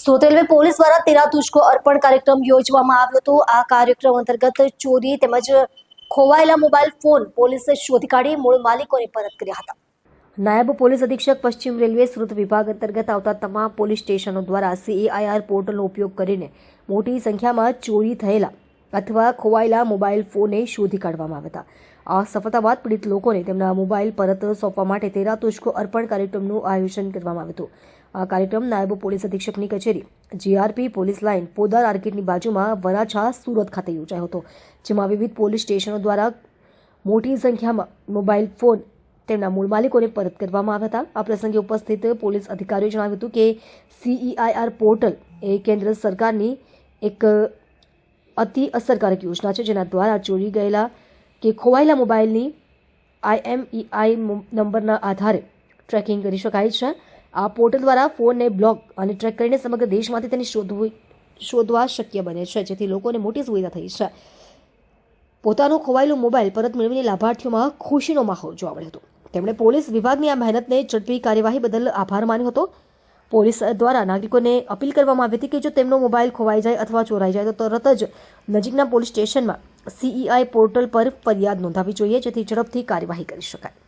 Surat railway police દ્વારા 13 તુષ્કો અર્પણ કાર્યક્રમ યોજવામાં આવ્યો હતો। આ કાર્યક્રમ અંતર્ગત ચોરી તેમજ ખોવાયેલા મોબાઈલ ફોન પોલીસે શોધી કાઢી મૂળ માલિકોને પરત કર્યા હતા। નાયબ પોલીસ અધિક્ષક પશ્ચિમ રેલવે સુરત વિભાગ અંતર્ગત આવતા તમામ પોલીસ સ્ટેશનો દ્વારા CAIR પોર્ટલનો ઉપયોગ કરીને મોટી સંખ્યામાં ચોરી થયેલા અથવા ખોવાયેલા મોબાઈલ ફોનને શોધી કાઢવામાં આવ્યા હતા। આ સફળતા બાદ પીડિત લોકોને તેમના મોબાઈલ પરત સોંપવા માટે 13 તુષ્કો અર્પણ કાર્યક્રમનું આયોજન કરવામાં આવ્યું હતું। આ કાર્યક્રમ નાયબ પોલીસ અધિક્ષકની કચેરી GRP પોલીસ લાઇન પોદાર આર્કેડની બાજુમાં વરાછા સુરત ખાતે યોજાયો હતો, જેમાં વિવિધ પોલીસ સ્ટેશનો દ્વારા મોટી સંખ્યામાં મોબાઈલ ફોન તેમના મૂળ માલિકોને પરત કરવામાં આવ્યા હતા। આ પ્રસંગે ઉપસ્થિત પોલીસ અધિકારીઓએ જણાવ્યું હતું કે CAIR પોર્ટલ એ કેન્દ્ર સરકારની એક અતિ અસરકારક યોજના છે, જેના દ્વારા ચોરી ગયેલા કે ખોવાયેલા મોબાઈલની IMEI નંબરના આધારે ટ્રેકિંગ કરી શકાય છે। આ પોર્ટલ દ્વારા ફોનને બ્લોક અને ટ્રેક કરીને સમગ્ર દેશમાંથી તેને શોધવા શક્ય બને છે, જેથી લોકોને મોટી સુવિધા થઈ છે। પોતાનો ખોવાયેલો મોબાઈલ પરત મેળવીને લાભાર્થીઓમાં ખુશીનો માહોલ જોવા મળ્યો હતો। તેમણે પોલીસ વિભાગની આ મહેનતને ઝડપી કાર્યવાહી બદલ આભાર માન્યો હતો। પોલીસ દ્વારા નાગરિકોને અપીલ કરવામાં આવી હતી કે જો તેમનો મોબાઈલ ખોવાઈ જાય અથવા ચોરાઈ જાય તો તરત જ નજીકના પોલીસ સ્ટેશનમાં CEI પોર્ટલ પર ફરિયાદ નોંધાવવી જોઈએ, જેથી ઝડપથી કાર્યવાહી કરી શકાય।